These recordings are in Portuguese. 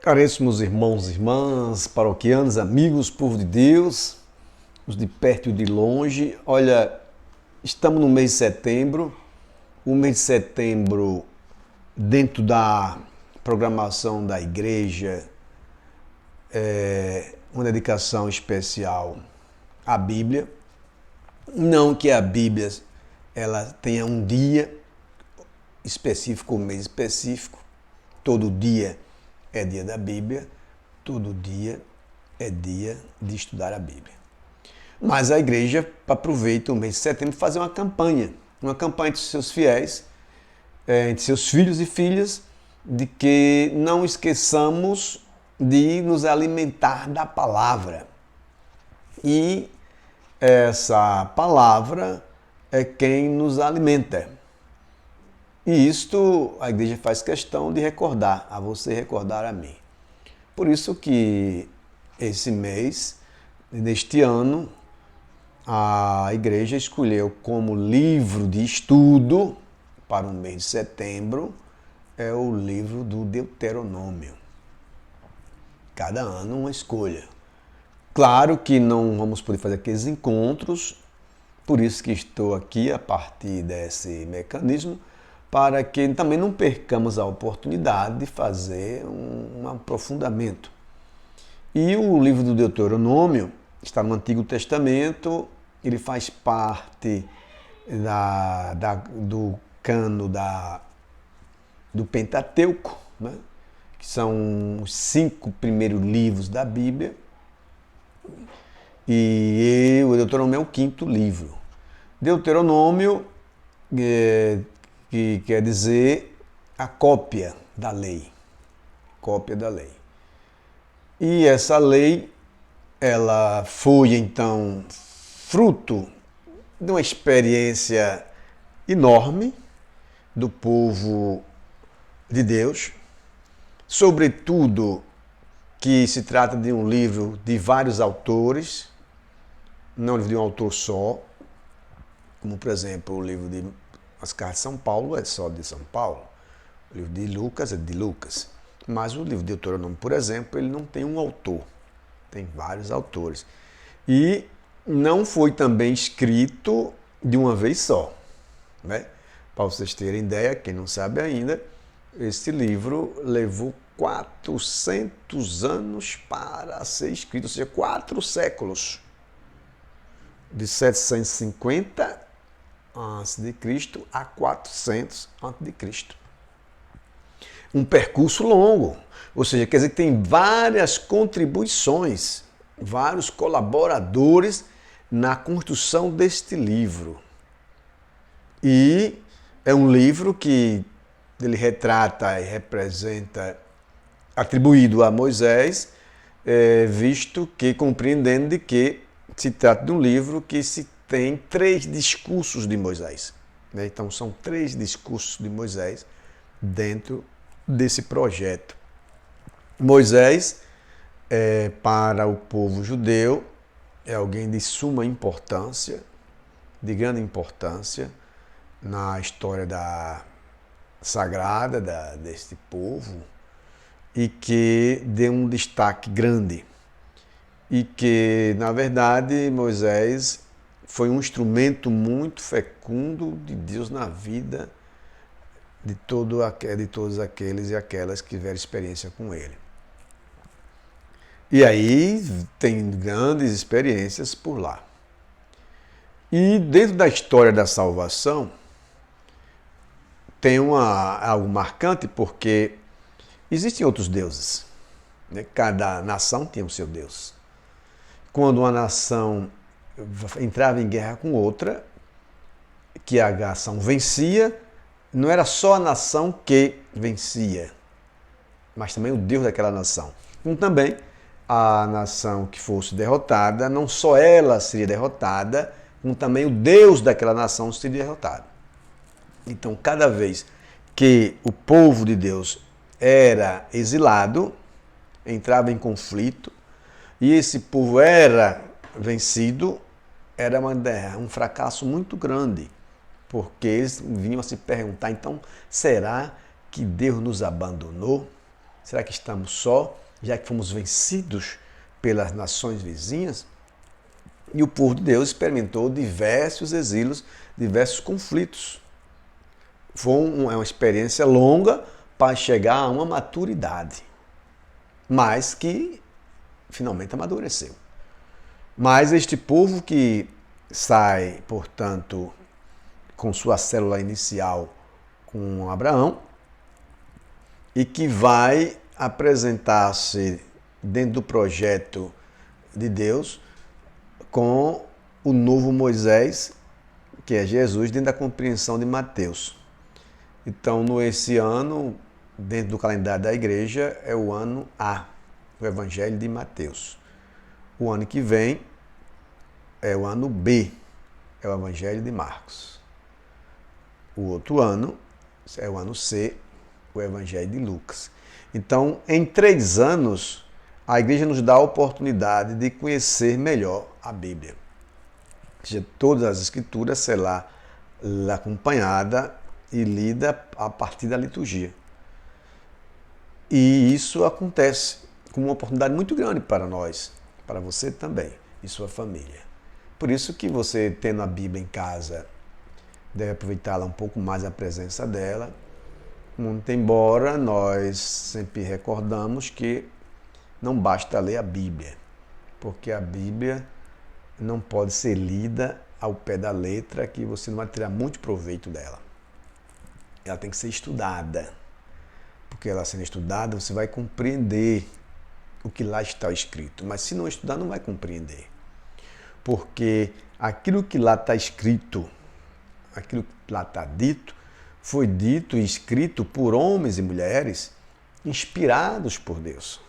Caríssimos irmãos e irmãs, paroquianos, amigos, povo de Deus, os de perto e de longe. Olha, estamos no mês de setembro. O mês de setembro, dentro da programação da igreja, é uma dedicação especial à Bíblia. Não que a Bíblia ela tenha um dia específico, um mês específico. Todo dia é dia da Bíblia, todo dia é dia de estudar a Bíblia. Mas a igreja aproveita o mês de setembro para fazer uma campanha entre seus fiéis, entre seus filhos e filhas, de que não esqueçamos de nos alimentar da palavra. E essa palavra é quem nos alimenta. E isto a igreja faz questão de recordar, a você recordar a mim. Por isso que esse mês, neste ano, a igreja escolheu como livro de estudo para o mês de setembro é o livro do Deuteronômio. Cada ano uma escolha. Claro que não vamos poder fazer aqueles encontros, por isso que estou aqui a partir desse mecanismo, para que também não percamos a oportunidade de fazer um aprofundamento. E o livro do Deuteronômio está no Antigo Testamento, ele faz parte do cano do Pentateuco, né? Que são os 5 primeiros livros da Bíblia, e o Deuteronômio é o 5º livro. Deuteronômio que quer dizer a cópia da lei. Cópia da lei. E essa lei, ela foi então fruto de uma experiência enorme do povo de Deus, sobretudo que se trata de um livro de vários autores, não um livro de um autor só, como por exemplo o livro de as cartas de São Paulo é só de São Paulo, o livro de Lucas é de Lucas, mas o livro de Deuteronômio, por exemplo, ele não tem um autor, tem vários autores. E não foi também escrito de uma vez só, né? Para vocês terem ideia, quem não sabe ainda, esse livro levou 400 anos para ser escrito, ou seja, 4 séculos, de 750 a.C. a 400 a.C. Um percurso longo, ou seja, quer dizer que tem várias contribuições, vários colaboradores na construção deste livro. E é um livro que ele retrata e representa, atribuído a Moisés, visto que, compreendendo de que se trata de um livro que se tem 3 discursos de Moisés. Então, são 3 discursos de Moisés dentro desse projeto. Moisés, para o povo judeu, é alguém de suma importância, de grande importância na história sagrada deste povo, e que deu um destaque grande. E que, na verdade, Moisés foi um instrumento muito fecundo de Deus na vida de todos aqueles e aquelas que tiveram experiência com ele. E aí tem grandes experiências por lá. E dentro da história da salvação, tem algo marcante, porque existem outros deuses, né? Cada nação tinha o seu Deus. Quando uma nação entrava em guerra com outra, que a nação vencia, não era só a nação que vencia, mas também o Deus daquela nação. Como também a nação que fosse derrotada, não só ela seria derrotada, como também o Deus daquela nação seria derrotado. Então, cada vez que o povo de Deus era exilado, entrava em conflito, e esse povo era vencido, era um fracasso muito grande, porque eles vinham a se perguntar, então, será que Deus nos abandonou? Será que estamos só, já que fomos vencidos pelas nações vizinhas? E o povo de Deus experimentou diversos exílios, diversos conflitos. Foi uma experiência longa para chegar a uma maturidade, mas que finalmente amadureceu. Mas este povo que sai, portanto, com sua célula inicial com Abraão e que vai apresentar-se dentro do projeto de Deus com o novo Moisés, que é Jesus, dentro da compreensão de Mateus. Então, esse ano, dentro do calendário da igreja, é o ano A, o Evangelho de Mateus. O ano que vem é o ano B, é o Evangelho de Marcos. O outro ano é o ano C, o Evangelho de Lucas. Então, em 3 anos, a igreja nos dá a oportunidade de conhecer melhor a Bíblia. Ou seja, todas as escrituras será acompanhada e lida a partir da liturgia. E isso acontece com uma oportunidade muito grande para nós, para você também e sua família. Por isso que você, tendo a Bíblia em casa, deve aproveitá-la um pouco mais, a presença dela. Muito embora nós sempre recordamos que não basta ler a Bíblia, porque a Bíblia não pode ser lida ao pé da letra, que você não vai tirar muito proveito dela. Ela tem que ser estudada, porque ela sendo estudada, você vai compreender o que lá está escrito. Mas se não estudar, não vai compreender. Porque aquilo que lá está escrito, aquilo que lá está dito, foi dito e escrito por homens e mulheres inspirados por Deus.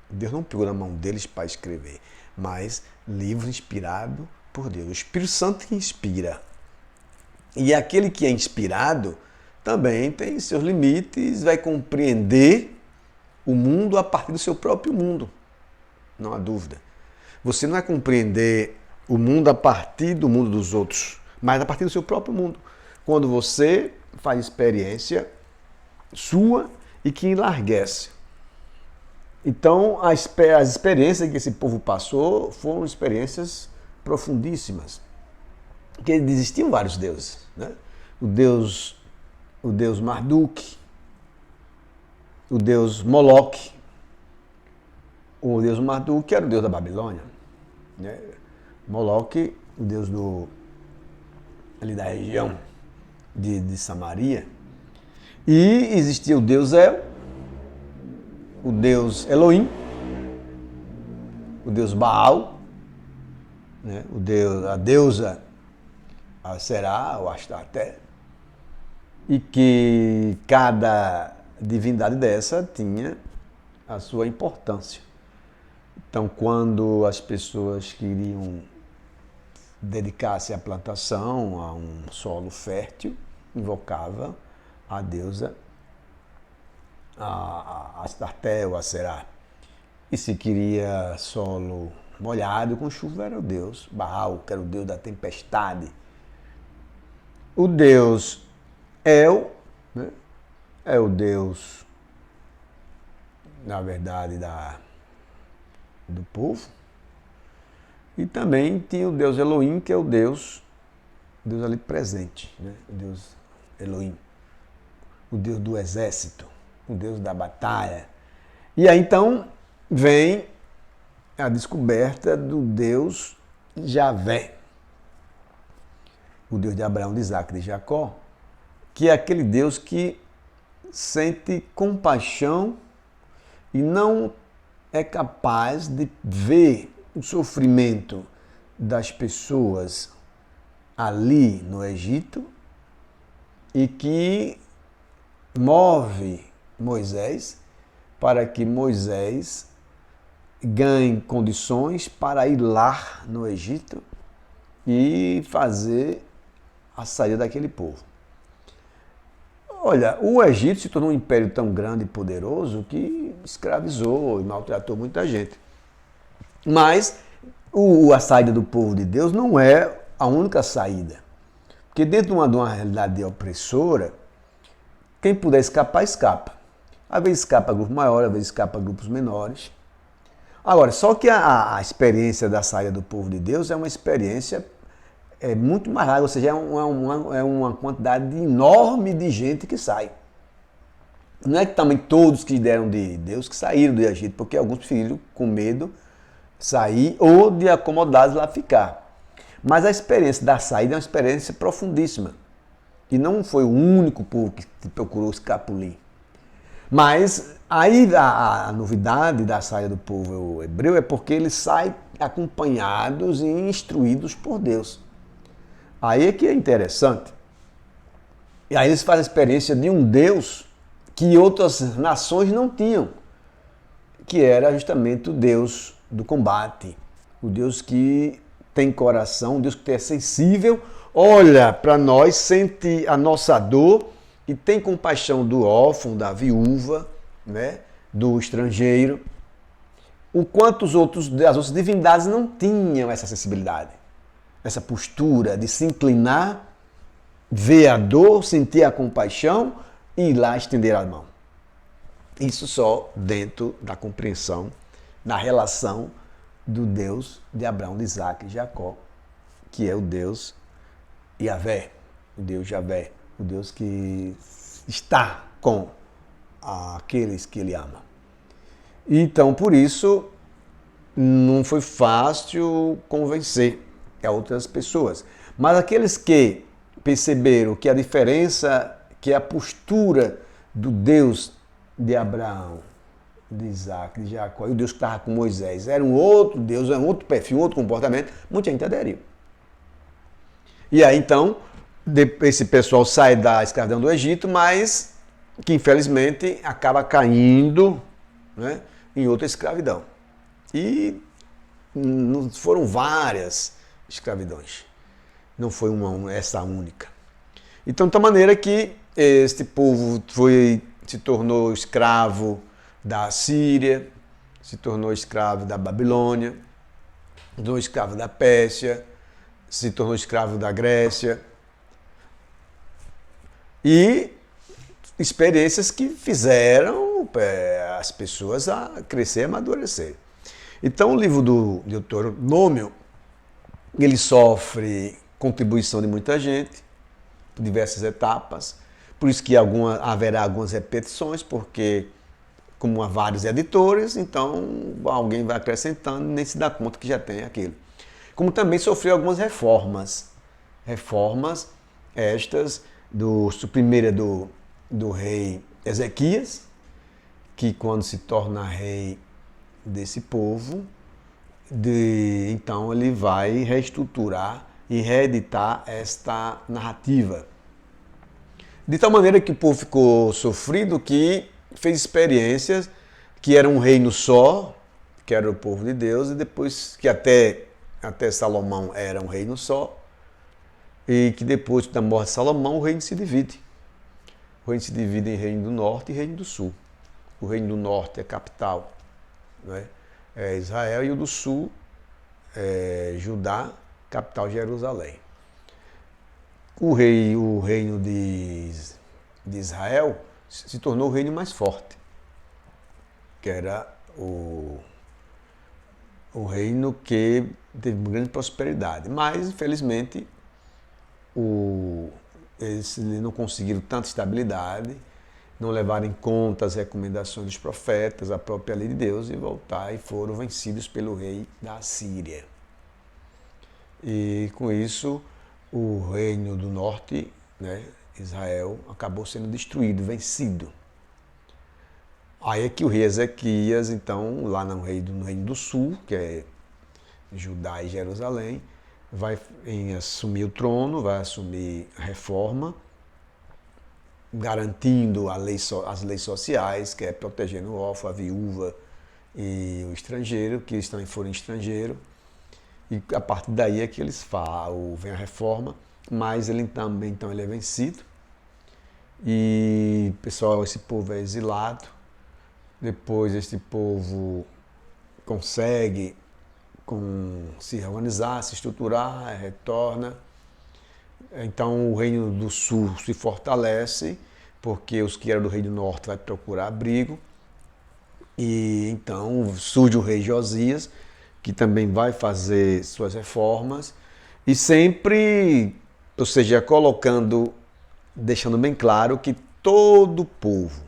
Deus não pegou na mão deles para escrever, mas livro inspirado por Deus. O Espírito Santo que inspira. E aquele que é inspirado também tem seus limites, vai compreender o mundo a partir do seu próprio mundo. Não há dúvida. Você não vai compreender o mundo a partir do mundo dos outros, mas a partir do seu próprio mundo. Quando você faz experiência sua e que enlarguece. Então, as experiências que esse povo passou foram experiências profundíssimas. Porque existiam vários deuses, né? O deus Marduk, o deus Moloque. O deus Marduk era o deus da Babilônia, né? Moloque, o deus ali da região de Samaria. E existia o deus El, o deus Elohim, o deus Baal, né? A deusa Será, ou Astarté, e que cada divindade dessa tinha a sua importância. Então, quando as pessoas queriam dedicar-se à plantação, a um solo fértil, invocava a deusa a Astarté ou a Será. E se queria solo molhado com chuva, era o deus Baal, que era o deus da tempestade. O deus El, né, é o deus, na verdade, do povo. E também tinha o deus Elohim, que é o Deus ali presente, né? O deus Elohim, o deus do exército, o deus da batalha. E aí então vem a descoberta do Deus Javé, o Deus de Abraão, de Isaac e de Jacó, que é aquele Deus que sente compaixão e não é capaz de ver o sofrimento das pessoas ali no Egito e que move Moisés para que Moisés ganhe condições para ir lá no Egito e fazer a saída daquele povo. Olha, o Egito se tornou um império tão grande e poderoso que escravizou e maltratou muita gente. Mas a saída do povo de Deus não é a única saída. Porque dentro de uma realidade opressora, quem puder escapar, escapa. Às vezes escapa para grupos maiores, às vezes escapa para grupos menores. Agora, só que a experiência da saída do povo de Deus é uma experiência muito mais larga, ou seja, é uma quantidade enorme de gente que sai. Não é que também todos que deram de Deus que saíram do Egito, porque alguns preferiram, com medo, sair ou de acomodados lá ficar. Mas a experiência da saída é uma experiência profundíssima. E não foi o único povo que procurou escapulir. Mas aí a novidade da saída do povo hebreu é porque eles saem acompanhados e instruídos por Deus. Aí é que é interessante. E aí eles fazem a experiência de um Deus que outras nações não tinham, que era justamente o Deus do combate, o Deus que tem coração, o Deus que é sensível, olha para nós, sente a nossa dor e tem compaixão do órfão, da viúva, né, do estrangeiro. O quanto as outras divindades não tinham essa sensibilidade, essa postura de se inclinar, ver a dor, sentir a compaixão e ir lá estender a mão. Isso só dentro da compreensão, da relação do Deus de Abraão, de Isaac e Jacó, que é o Deus Yahvé, o Deus Javé, o Deus que está com aqueles que ele ama. Então, por isso, não foi fácil convencer a outras pessoas. Mas aqueles que perceberam que a diferença, que a postura do Deus de Abraão, de Isaac, de Jacó, e o Deus que estava com Moisés, era um outro Deus, era um outro perfil, um outro comportamento, muita gente aderiu. E aí, então, esse pessoal sai da escravidão do Egito, mas que, infelizmente, acaba caindo, né, em outra escravidão. E foram várias escravidões. Não foi essa única. Então, de tal maneira que este povo se tornou escravo da Síria, se tornou escravo da Babilônia, se tornou escravo da Pérsia, se tornou escravo da Grécia. E experiências que fizeram as pessoas a crescer e amadurecer. Então, o livro do Deuteronômio, ele sofre contribuição de muita gente, por diversas etapas, por isso que haverá algumas repetições, porque como há vários editores, então alguém vai acrescentando e nem se dá conta que já tem aquilo. Como também sofreu algumas reformas. Reformas estas, primeira do rei Ezequias, que quando se torna rei desse povo, então ele vai reestruturar e reeditar esta narrativa. De tal maneira que o povo ficou sofrido que fez experiências que era um reino só, que era o povo de Deus, e depois que até Salomão era um reino só, e que depois da morte de Salomão o reino se divide. O reino se divide em reino do norte e reino do sul. O reino do norte é capital, né? É Israel, e o do sul é Judá, capital Jerusalém. O reino de Israel se tornou o reino mais forte, que era o reino que teve grande prosperidade. Mas, infelizmente, eles não conseguiram tanta estabilidade, não levaram em conta as recomendações dos profetas, a própria lei de Deus, e foram vencidos pelo rei da Síria. E com isso, o reino do norte, né, Israel, acabou sendo destruído, vencido. Aí é que o rei Ezequias, então, lá no reino do sul, que é Judá e Jerusalém, vai assumir o trono, vai assumir a reforma, garantindo as leis sociais, que é protegendo o órfão, a viúva e o estrangeiro, que também foram estrangeiros. E a partir daí é que vem a reforma, mas ele também ele é vencido. E, pessoal, esse povo é exilado. Depois este povo consegue se reorganizar, se estruturar, retorna. Então o reino do sul se fortalece, porque os que eram do rei do norte vai procurar abrigo. E então surge o rei Josias, que também vai fazer suas reformas, e sempre, ou seja, colocando, deixando bem claro que todo povo,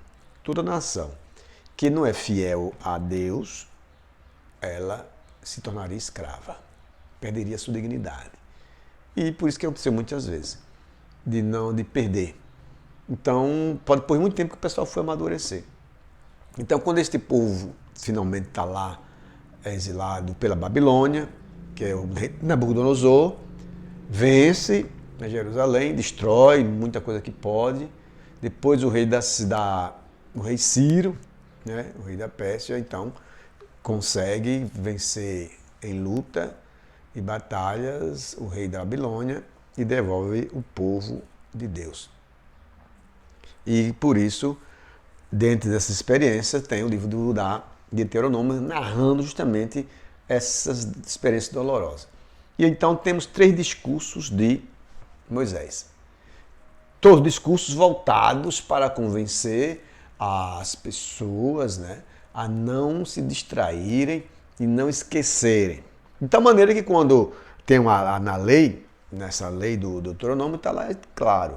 toda nação que não é fiel a Deus, ela se tornaria escrava, perderia sua dignidade. E por isso que aconteceu muitas vezes, de perder. Então, pode por muito tempo que o pessoal foi amadurecer. Então, quando este povo finalmente está lá, exilado pela Babilônia, que é o rei Nabucodonosor, vence Jerusalém, destrói muita coisa que pode. Depois o rei o rei Ciro, né, o rei da Pérsia, então consegue vencer em luta e batalhas o rei da Babilônia e devolve o povo de Deus. E por isso, dentro dessa experiência, tem o livro de Deuteronômio, narrando justamente essas experiências dolorosas. E então temos 3 discursos de Moisés. Todos discursos voltados para convencer as pessoas, né, a não se distraírem e não esquecerem. De tal maneira que quando tem na lei, nessa lei do Deuteronômio, está lá, é claro,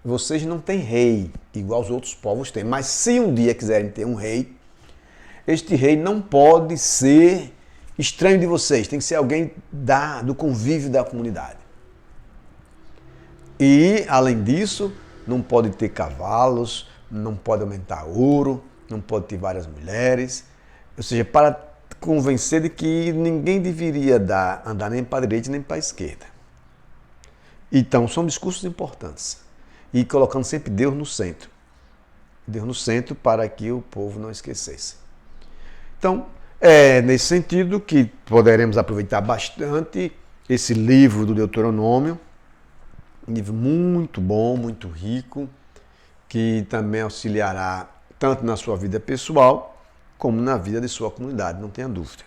vocês não têm rei, igual os outros povos têm, mas se um dia quiserem ter um rei, este rei não pode ser estranho de vocês, tem que ser alguém do convívio da comunidade. E, além disso, não pode ter cavalos, não pode aumentar ouro, não pode ter várias mulheres, ou seja, para convencer de que ninguém deveria andar nem para a direita nem para a esquerda. Então, são discursos importantes. E colocando sempre Deus no centro. Deus no centro para que o povo não esquecesse. Então, é nesse sentido que poderemos aproveitar bastante esse livro do Deuteronômio, um livro muito bom, muito rico, que também auxiliará tanto na sua vida pessoal, como na vida de sua comunidade, não tenha dúvida.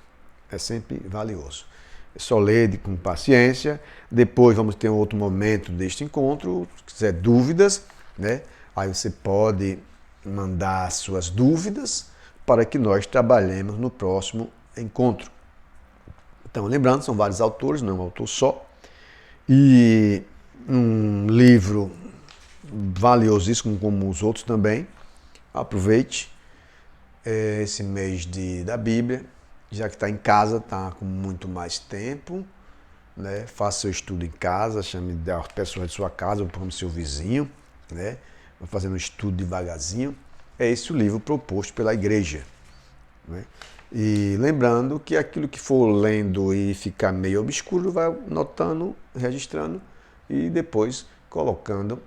É sempre valioso. É só ler com paciência. Depois vamos ter um outro momento deste encontro. Se quiser dúvidas, né? Aí você pode mandar suas dúvidas para que nós trabalhemos no próximo encontro. Então, lembrando, são vários autores, não é um autor só. E um livro valiosíssimo como os outros também. Aproveite esse mês da Bíblia. Já que está em casa, está com muito mais tempo, né? Faça seu estudo em casa, chame as pessoas de sua casa, ou como seu vizinho, né? Vai fazendo um estudo devagarzinho. É esse o livro proposto pela igreja, né? E lembrando que aquilo que for lendo e ficar meio obscuro, vai notando, registrando e depois colocando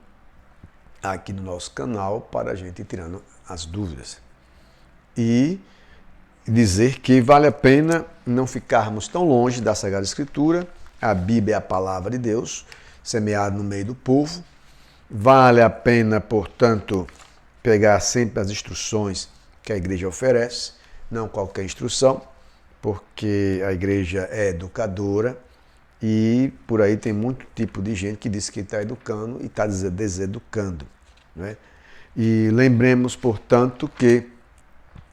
aqui no nosso canal para a gente ir tirando as dúvidas. E dizer que vale a pena não ficarmos tão longe da Sagrada Escritura. A Bíblia é a palavra de Deus, semeada no meio do povo. Vale a pena, portanto, pegar sempre as instruções que a igreja oferece, não qualquer instrução, porque a igreja é educadora e por aí tem muito tipo de gente que diz que está educando e está deseducando, né? E lembremos, portanto, que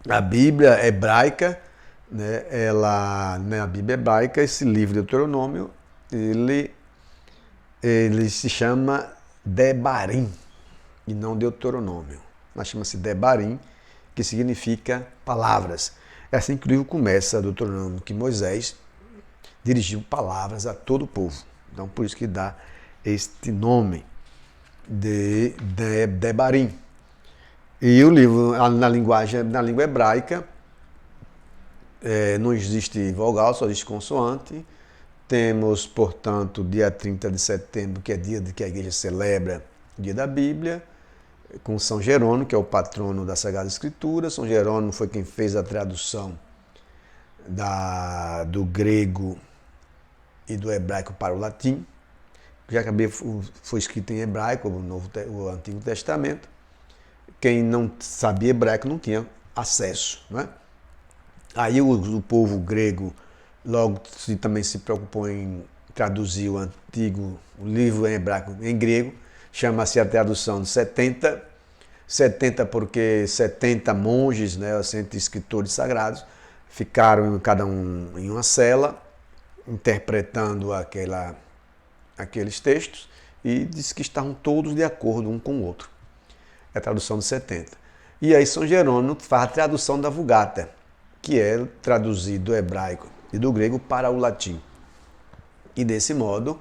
a Bíblia hebraica, né, na Bíblia hebraica, esse livro de Deuteronômio, ele se chama Debarim, e não Deuteronômio. Mas chama-se Debarim, que significa palavras. É assim que o livro começa, Deuteronômio, que Moisés dirigiu palavras a todo o povo. Então, por isso que dá este nome de Debarim. E o livro, na língua hebraica, não existe vogal, só existe consoante. Temos, portanto, dia 30 de setembro, que é dia de que a igreja celebra o dia da Bíblia, com São Jerônimo, que é o patrono da Sagrada Escritura. São Jerônimo foi quem fez a tradução do grego e do hebraico para o latim. Já que a Bíblia foi escrita em hebraico, o Antigo Testamento. Quem não sabia hebraico não tinha acesso, não é? Aí o povo grego logo também se preocupou em traduzir o livro em hebraico em grego, chama-se a tradução de 70. 70 porque 70 monges, né, 70 escritores sagrados, ficaram cada um em uma cela, interpretando aqueles textos, e diz que estavam todos de acordo um com o outro. É a tradução de 70. E aí São Jerônimo faz a tradução da Vulgata, que é traduzido do hebraico e do grego para o latim. E desse modo,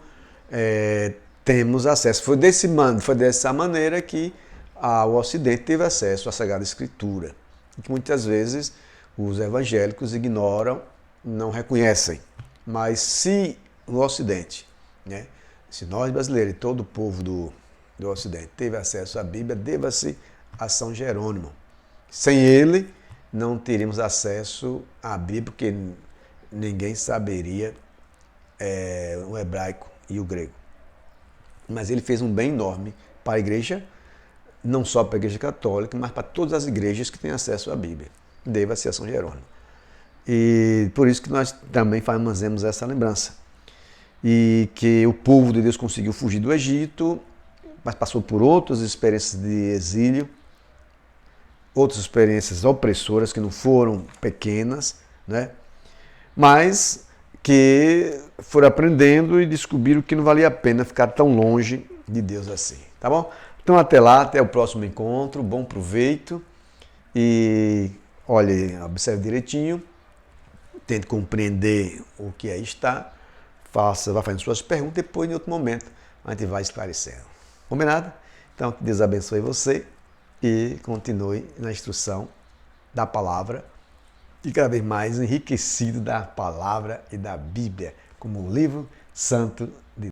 temos acesso. Foi dessa maneira que o Ocidente teve acesso à Sagrada Escritura, que muitas vezes os evangélicos ignoram, não reconhecem. Mas se no Ocidente, né, se nós brasileiros e todo o povo do Ocidente teve acesso à Bíblia, deva-se a São Jerônimo. Sem ele, não teríamos acesso à Bíblia, porque ninguém saberia o hebraico e o grego. Mas ele fez um bem enorme para a igreja, não só para a igreja católica, mas para todas as igrejas que têm acesso à Bíblia. Deva-se a São Jerônimo. E por isso que nós também fazemos essa lembrança. E que o povo de Deus conseguiu fugir do Egito, mas passou por outras experiências de exílio, outras experiências opressoras que não foram pequenas, né? Mas que foram aprendendo e descobriram que não valia a pena ficar tão longe de Deus assim, tá bom? Então até lá, até o próximo encontro, bom proveito e olhe, observe direitinho, tente compreender o que aí está, vá fazendo suas perguntas, depois em outro momento a gente vai esclarecendo. Combinado? Então que Deus abençoe você e continue na instrução da palavra e cada vez mais enriquecido da palavra e da Bíblia como um livro santo